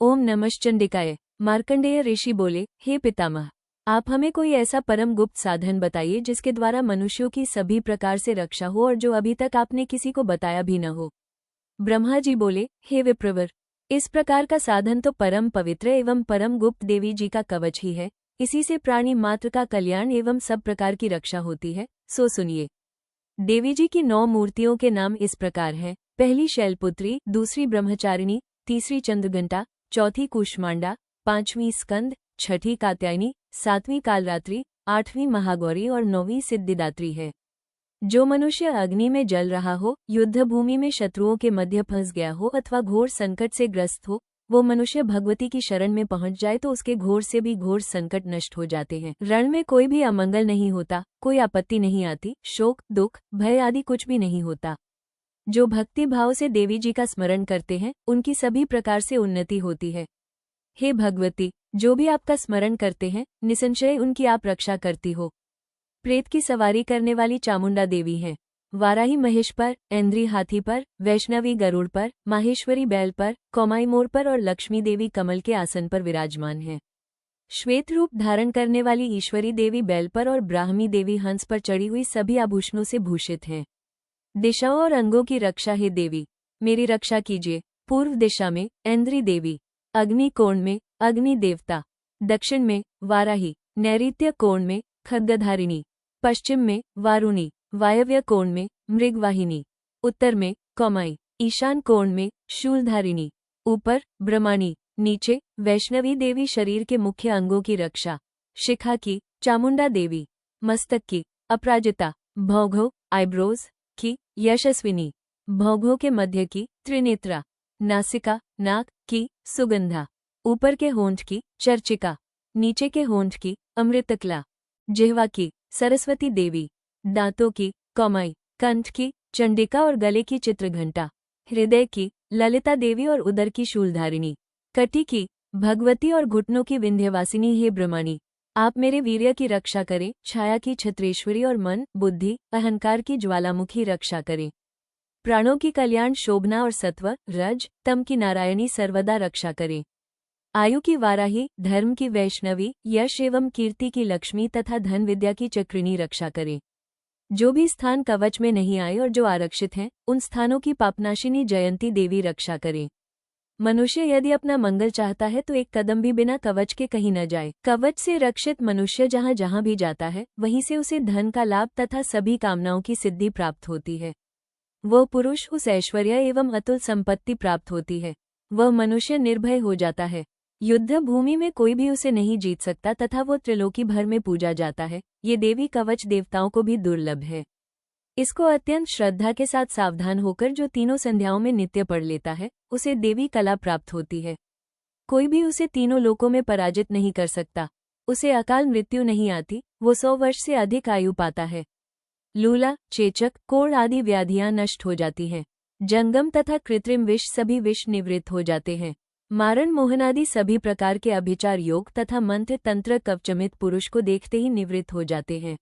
ओम नमश्चंडिकाय। मार्कंडेय ऋषि बोले, हे पितामह, आप हमें कोई ऐसा परम गुप्त साधन बताइए जिसके द्वारा मनुष्यों की सभी प्रकार से रक्षा हो और जो अभी तक आपने किसी को बताया भी न हो। ब्रह्मा जी बोले, हे विप्रवर, इस प्रकार का साधन तो परम पवित्र एवं परम गुप्त देवी जी का कवच ही है। इसी से प्राणी मात्र का कल्याण एवं सब प्रकार की रक्षा होती है, सो सुनिए। देवी जी की 9 मूर्तियों के नाम इस प्रकार हैं। पहली शैलपुत्री, दूसरी ब्रह्मचारिणी, तीसरी चंद्रघंटा, चौथी कूष्मांडा, 5वीं स्कंद, 6ठी कात्यायनी, 7वीं कालरात्रि, 8वीं महागौरी और 9वीं सिद्धिदात्री है। जो मनुष्य अग्नि में जल रहा हो, युद्ध भूमि में शत्रुओं के मध्य फंस गया हो अथवा घोर संकट से ग्रस्त हो, वो मनुष्य भगवती की शरण में पहुंच जाए तो उसके घोर से भी घोर संकट नष्ट हो जाते हैं। रण में कोई भी अमंगल नहीं होता, कोई आपत्ति नहीं आती, शोक दुख भय आदि कुछ भी नहीं होता। जो भक्ति भाव से देवी जी का स्मरण करते हैं, उनकी सभी प्रकार से उन्नति होती है। हे भगवती, जो भी आपका स्मरण करते हैं, निसंशय उनकी आप रक्षा करती हो। प्रेत की सवारी करने वाली चामुंडा देवी हैं। वाराही महेश पर, ऐन्द्री हाथी पर, वैष्णवी गरुड़ पर, माहेश्वरी बैल पर, कौमाई मोर पर और लक्ष्मी देवी कमल के आसन पर विराजमान हैं। श्वेत रूप धारण करने वाली ईश्वरी देवी बैल पर और ब्राह्मी देवी हंस पर चढ़ी हुई सभी आभूषणों से भूषित हैं। दिशाओं और अंगों की रक्षा हे देवी, मेरी रक्षा कीजिए। पूर्व दिशा में ऐन्द्री देवी, अग्नि कोण में अग्नि देवता, दक्षिण में वाराही, नैऋत्य कोण में खड्गधारिणी, पश्चिम में वारुणी, वायव्य कोण में मृगवाहिनी, उत्तर में कौमाई, ईशान कोण में शूलधारिणी, ऊपर ब्रह्माणी, नीचे वैष्णवी देवी शरीर के मुख्य अंगों की रक्षा। शिखा की चामुंडा देवी, मस्तक की अपराजिता, भौघों आईब्रोज की यशस्विनी, भौघों के मध्य की त्रिनेत्रा, नासिका नाक की सुगंधा, ऊपर के होंठ की चर्चिका, नीचे के होंठ की अमृतकला, जिह्वा की सरस्वती देवी, दांतों की कौमाई, कंठ की चंडिका और गले की चित्रघंटा, हृदय की ललिता देवी और उदर की शूलधारिणी, कटी की भगवती और घुटनों की विंध्यवासिनी हे ब्रह्माणी, आप मेरे वीर्य की रक्षा करें। छाया की छत्रेश्वरी और मन बुद्धि अहंकार की ज्वालामुखी रक्षा करें। प्राणों की कल्याण शोभना और सत्व रज तम की नारायणी सर्वदा रक्षा करें। आयु की वाराही, धर्म की वैष्णवी, यश एवं कीर्ति की लक्ष्मी तथा धन विद्या की चक्रिणी रक्षा करें। जो भी स्थान कवच में नहीं आए और जो आरक्षित हैं, उन स्थानों की पापनाशिनी जयंती देवी रक्षा करें। मनुष्य यदि अपना मंगल चाहता है तो एक कदम भी बिना कवच के कहीं न जाए। कवच से रक्षित मनुष्य जहाँ जहाँ भी जाता है, वहीं से उसे धन का लाभ तथा सभी कामनाओं की सिद्धि प्राप्त होती है। वह पुरुष उस ऐश्वर्य एवं अतुल संपत्ति प्राप्त होती है। वह मनुष्य निर्भय हो जाता है। युद्ध भूमि में कोई भी उसे नहीं जीत सकता तथा वो त्रिलोकी भर में पूजा जाता है। ये देवी कवच देवताओं को भी दुर्लभ है। इसको अत्यंत श्रद्धा के साथ सावधान होकर जो तीनों संध्याओं में नित्य पढ़ लेता है, उसे देवी कला प्राप्त होती है। कोई भी उसे तीनों लोकों में पराजित नहीं कर सकता। उसे अकाल मृत्यु नहीं आती। वो 100 वर्ष से अधिक आयु पाता है। लूला चेचक कोढ़ आदि व्याधियां नष्ट हो जाती हैं। जंगम तथा कृत्रिम विष सभी विष निवृत्त हो जाते हैं। मारण मोहन आदि सभी प्रकार के अभिचार योग तथा मंत्र तंत्र कवचमित पुरुष को देखते ही निवृत्त हो जाते हैं।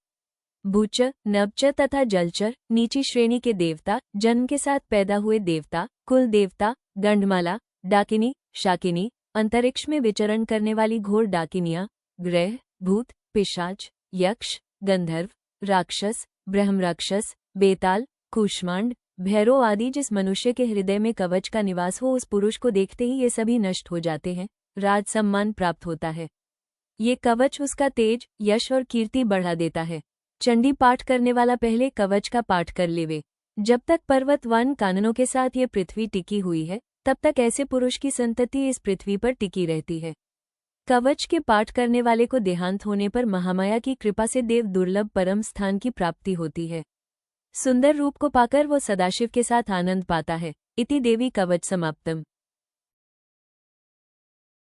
भूचर नभचर तथा जलचर नीची श्रेणी के देवता, जन्म के साथ पैदा हुए देवता, कुल देवता, गंडमाला, डाकिनी, शाकिनी, अंतरिक्ष में विचरण करने वाली घोर डाकिनियां, ग्रह, भूत, पिशाच, यक्ष, गंधर्व, राक्षस, ब्रह्मराक्षस, बेताल, कूष्मांड, भैरव आदि जिस मनुष्य के हृदय में कवच का निवास हो, उस पुरुष को देखते ही ये सभी नष्ट हो जाते हैं। राज सम्मान प्राप्त होता है। ये कवच उसका तेज, यश और कीर्ति बढ़ा देता है। चंडी पाठ करने वाला पहले कवच का पाठ कर लेवे। जब तक पर्वत वन काननों के साथ ये पृथ्वी टिकी हुई है, तब तक ऐसे पुरुष की संतति इस पृथ्वी पर टिकी रहती है। कवच के पाठ करने वाले को देहांत होने पर महामाया की कृपा से देव दुर्लभ परम स्थान की प्राप्ति होती है। सुंदर रूप को पाकर वो सदाशिव के साथ आनंद पाता है। इति देवी कवच समाप्तम।